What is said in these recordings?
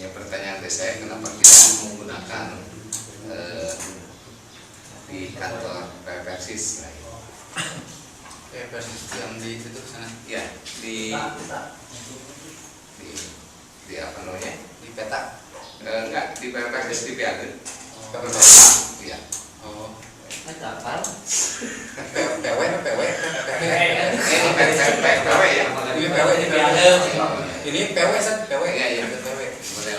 Ya, pertanyaan dari saya, kenapa kita menggunakan di kantor Persis? Persis yang di situ sana? Ya, di apa namanya? Di peta? Enggak, di Persis di PAG. Iya. Oh. Apa? PW ya? Ini PW kan? PW? Iya, iya. PW. Model.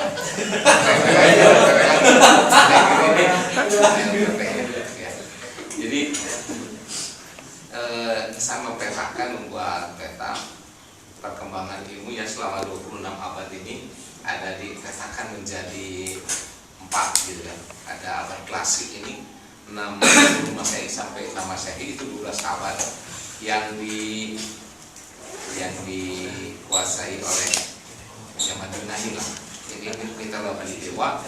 Jadi sama petakan membuat peta perkembangan ilmu yang selama 26 abad ini ada dipetakan menjadi 4 gitu kan. Ada abad klasik ini 6 Masehi sampai 6 Masehi, itu 12 abad yang dikuasai oleh zaman tengah ini lah. Jadi kita lakukan di Dewa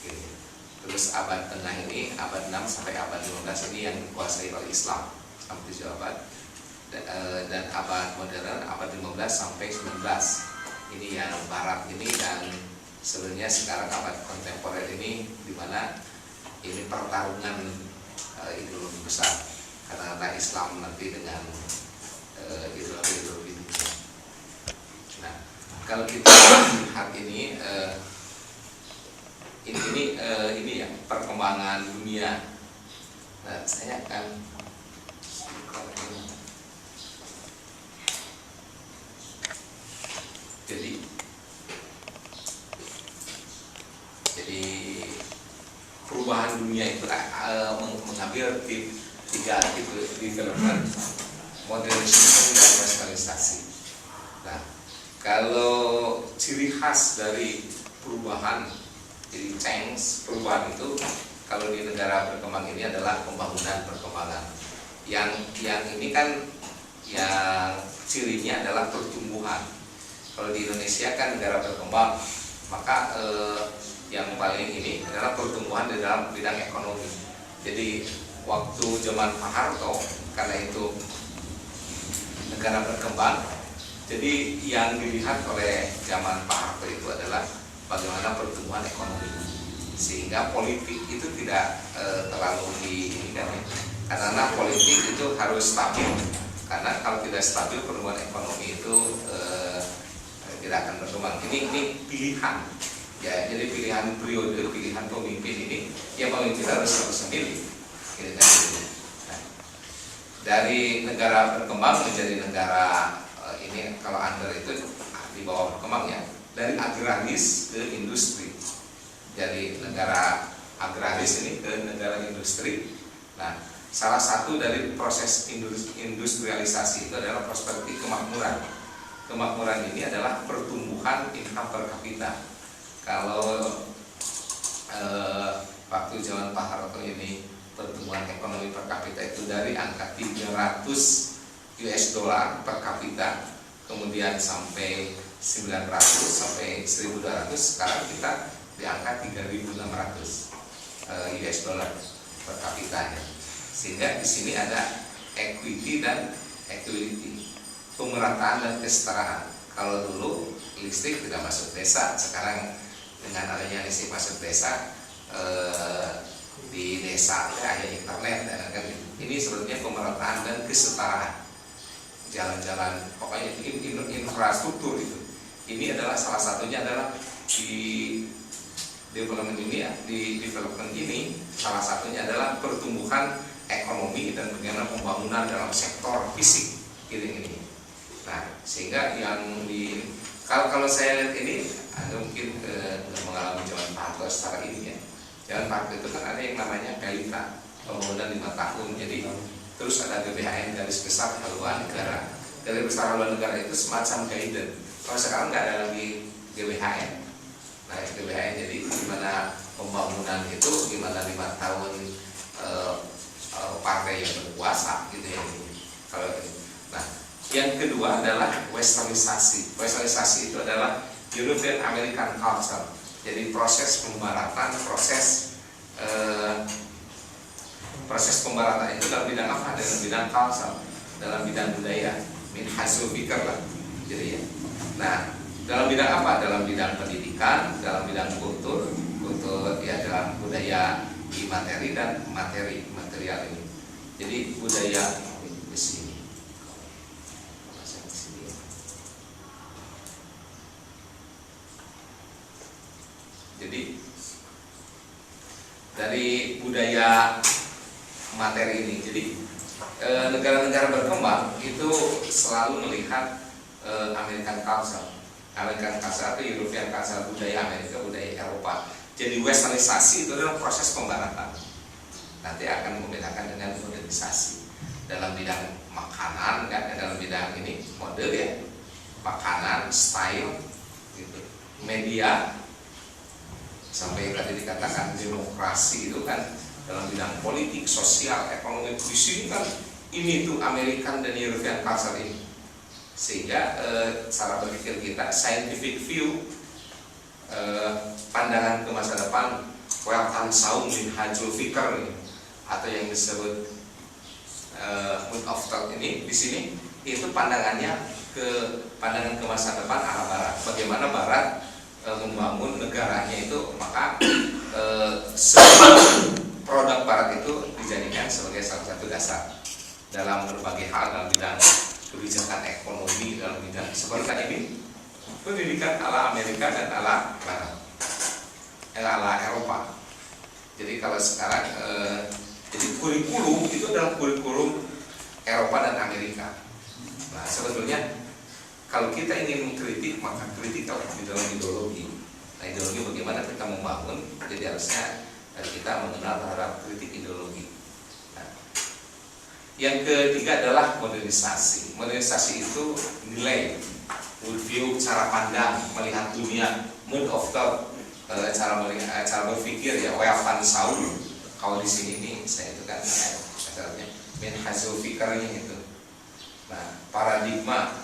gitu. Terus abad tengah ini abad 6 sampai abad 15 ini yang dikuasai oleh Islam sampai 7 abad. Dan abad modern abad 15 sampai 19 ini yang barat ini. Dan sebenarnya sekarang abad kontemporer ini di mana ini pertarungan ideologi besar karena Islam nanti dengan ideologi dunia. Nah, kalau kita lihat ini ya perkembangan dunia. Nah, saya akan jadi perubahan dunia itu mengambil tiga tipe development, modernisasi dan westernizasi. Nah, kalau ciri khas dari perubahan, jadi change, perubahan itu kalau di negara berkembang ini adalah pembangunan perkembangan. Yang ini kan yang cirinya adalah pertumbuhan. Kalau di Indonesia kan negara berkembang, maka yang paling ini adalah pertumbuhan di dalam bidang ekonomi. Jadi waktu zaman Pak Harto, karena itu negara berkembang, jadi yang dilihat oleh zaman Pak Harto itu adalah bagaimana pertumbuhan ekonomi, sehingga politik itu tidak terlalu diinginkan, karena politik itu harus stabil. Karena kalau tidak stabil, pertumbuhan ekonomi itu tidak akan berkembang. Ini pilihan. Ya, jadi pilihan periode, pilihan pemimpin ini, ya pemimpin harus memilih. Gitu kan? Nah, dari negara berkembang menjadi negara ini, kalau under itu di bawah berkembang ya, dari agraris ke industri. Jadi negara agraris ini ke negara industri. Nah, salah satu dari proses industrialisasi itu adalah perspektif kemakmuran. Kemakmuran ini adalah pertumbuhan income per kapita. Kalau waktu zaman Pak Harto ini pertumbuhan ekonomi per kapita itu dari angka 300 US dollar per kapita, kemudian sampai 900 sampai 1200, sekarang kita di angka 3600 US dollar per kapitanya. Sehingga di sini ada equity dan equality, pemerataan dan kesetaraan. Kalau dulu listrik tidak masuk desa, sekarang dengan adanya listrik masuk desa, di desa ada internet, kan? Ini sebenarnya pemerataan dan kesetaraan. Jalan-jalan, pokoknya infrastruktur itu. Ini adalah salah satunya adalah di development ini ya, di development ini salah satunya adalah pertumbuhan ekonomi dan bagaimana pembangunan dalam sektor fisik ini. Nah, sehingga yang di kalau saya lihat ini, Anda mungkin mengalami zaman Pak Harto secara ini ya. Zaman Pak Harto itu kan ada yang namanya PELITA, pembangunan 5 tahun. Jadi terus ada GBHN, garis besar haluan negara. Garis besar haluan negara itu semacam guidance. Kalau sekarang nggak ada lagi GBHN. Nah, GBHN jadi gimana pembangunan itu, gimana 5 tahun partai yang berkuasa gitu ya. Kalau nah, yang kedua adalah westernisasi. Westernisasi itu adalah European American culture. Jadi proses pembaratan, proses pembaratan itu dalam bidang apa? Dalam bidang culture, dalam bidang budaya, min hasil fikir lah. Jadi ya. Nah, dalam bidang apa? Dalam bidang pendidikan, dalam bidang materi dan materi material ini. Jadi budaya di sini. Jadi dari budaya materi ini, jadi negara-negara berkembang itu selalu melihat American culture. American culture itu European culture, budaya Amerika, budaya Eropa. Jadi westernisasi itu adalah proses pembaratan. Nanti akan membedakan dengan modernisasi dalam bidang makanan, kan, dalam bidang ini model ya, makanan, style, gitu. Media, sampai tadi dikatakan demokrasi itu kan dalam bidang politik, sosial, ekonomi. Di sini kan ini tuh American dan European culture ini, sehingga cara berpikir kita, scientific view, pandangan ke masa depan, Weltan Saung min Hajul Fikr ini, atau yang disebut mood of thought ini di sini itu pandangan ke masa depan arah barat. Bagaimana barat membangun negaranya itu, maka semua produk barat itu dijadikan sebagai salah satu dasar dalam berbagai hal, dalam bidang kebijakan ekonomi, dalam bidang seperti ini pendidikan ala Amerika dan ala barat, ala Eropa. Jadi kalau sekarang jadi kurikulum itu adalah kurikulum Eropa dan Amerika. Nah sebetulnya kalau kita ingin mengkritik, maka kritik di dalam ideologi. Nah ideologi bagaimana kita membangun, jadi harusnya kita mengenal terhadap kritik ideologi. Nah, yang ketiga adalah modernisasi. Modernisasi itu nilai, worldview, cara pandang, melihat dunia, mood of thought, cara berpikir ya, Weltan Saung. Kalau di sini ini saya itu kan acaranya min hasil fikirnya itu. Nah paradigma